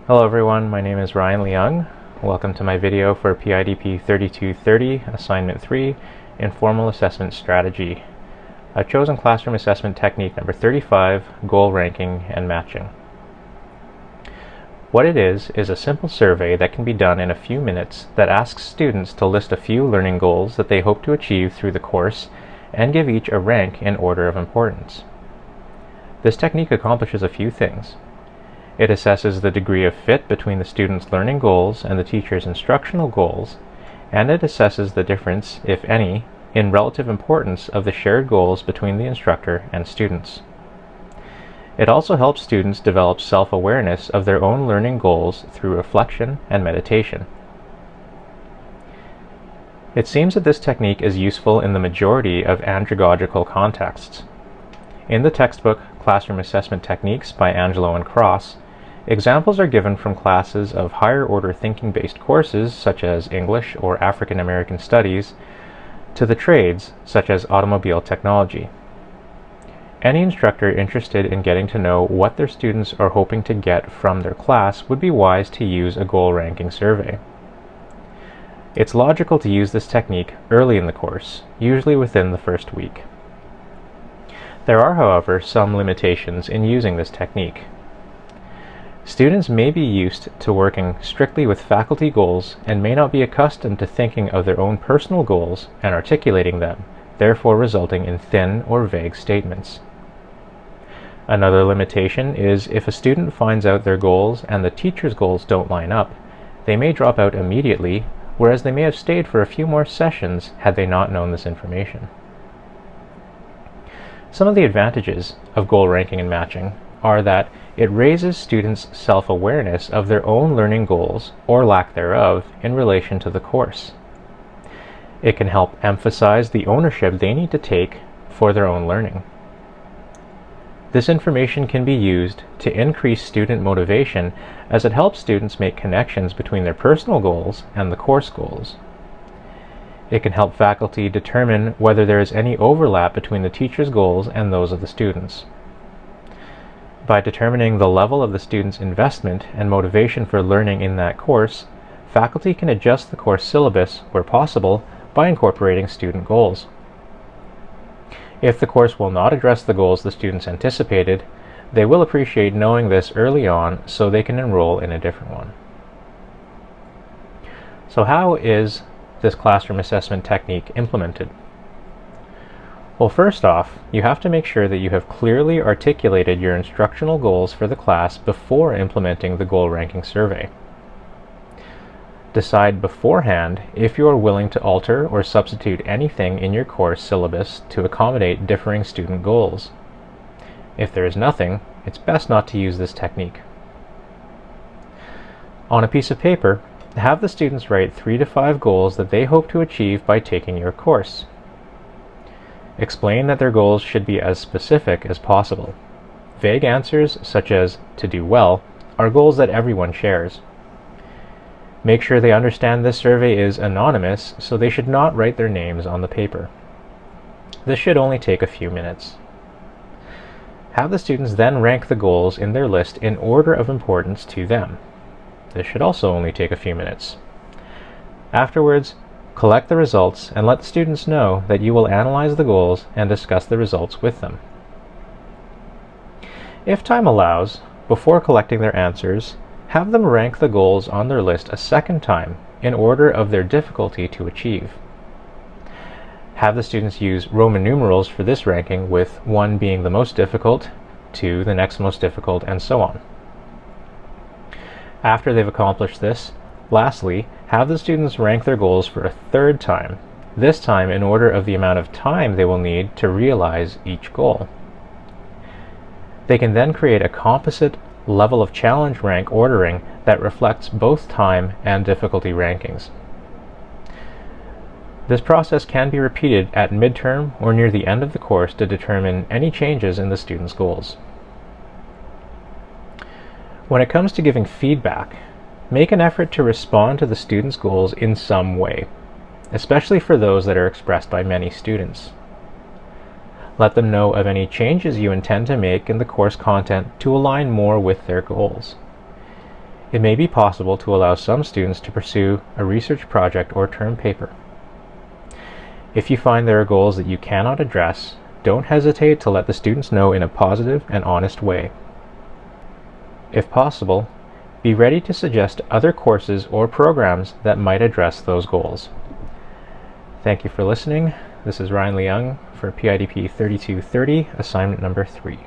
Hello everyone, my name is Ryan Leung. Welcome to my video for PIDP 3230, Assignment 3, Informal Assessment Strategy. I've chosen classroom assessment technique number 35, Goal Ranking and Matching. What it is a simple survey that can be done in a few minutes that asks students to list a few learning goals that they hope to achieve through the course and give each a rank in order of importance. This technique accomplishes a few things. It assesses the degree of fit between the student's learning goals and the teacher's instructional goals, and it assesses the difference, if any, in relative importance of the shared goals between the instructor and students. It also helps students develop self-awareness of their own learning goals through reflection and meditation. It seems that this technique is useful in the majority of andragogical contexts. In the textbook Classroom Assessment Techniques by Angelo and Cross, examples are given from classes of higher-order thinking-based courses such as English or African American Studies to the trades such as automobile technology. Any instructor interested in getting to know what their students are hoping to get from their class would be wise to use a goal ranking survey. It's logical to use this technique early in the course, usually within the first week. There are, however, some limitations in using this technique. Students may be used to working strictly with faculty goals and may not be accustomed to thinking of their own personal goals and articulating them, therefore resulting in thin or vague statements. Another limitation is if a student finds out their goals and the teacher's goals don't line up, they may drop out immediately, whereas they may have stayed for a few more sessions had they not known this information. Some of the advantages of goal ranking and matching are that it raises students' self-awareness of their own learning goals, or lack thereof, in relation to the course. It can help emphasize the ownership they need to take for their own learning. This information can be used to increase student motivation as it helps students make connections between their personal goals and the course goals. It can help faculty determine whether there is any overlap between the teacher's goals and those of the students. By determining the level of the student's investment and motivation for learning in that course, faculty can adjust the course syllabus, where possible, by incorporating student goals. If the course will not address the goals the students anticipated, they will appreciate knowing this early on so they can enroll in a different one. So how is this classroom assessment technique implemented? Well, first off, you have to make sure that you have clearly articulated your instructional goals for the class before implementing the goal ranking survey. Decide beforehand if you are willing to alter or substitute anything in your course syllabus to accommodate differing student goals. If there is nothing, it's best not to use this technique. On a piece of paper, have the students write 3 to 5 goals that they hope to achieve by taking your course. Explain that their goals should be as specific as possible. Vague answers, such as "to do well," are goals that everyone shares. Make sure they understand this survey is anonymous, so they should not write their names on the paper. This should only take a few minutes. Have the students then rank the goals in their list in order of importance to them. This should also only take a few minutes. Afterwards, collect the results and let the students know that you will analyze the goals and discuss the results with them. If time allows, before collecting their answers, have them rank the goals on their list a second time in order of their difficulty to achieve. Have the students use Roman numerals for this ranking, with 1 being the most difficult, 2 the next most difficult, and so on. After they've accomplished this, lastly, have the students rank their goals for a third time, this time in order of the amount of time they will need to realize each goal. They can then create a composite level of challenge rank ordering that reflects both time and difficulty rankings. This process can be repeated at midterm or near the end of the course to determine any changes in the students' goals. When it comes to giving feedback, make an effort to respond to the students' goals in some way, especially for those that are expressed by many students. Let them know of any changes you intend to make in the course content to align more with their goals. It may be possible to allow some students to pursue a research project or term paper. If you find there are goals that you cannot address, don't hesitate to let the students know in a positive and honest way. If possible, be ready to suggest other courses or programs that might address those goals. Thank you for listening. This is Ryan Leung for PIDP 3230, assignment number 3.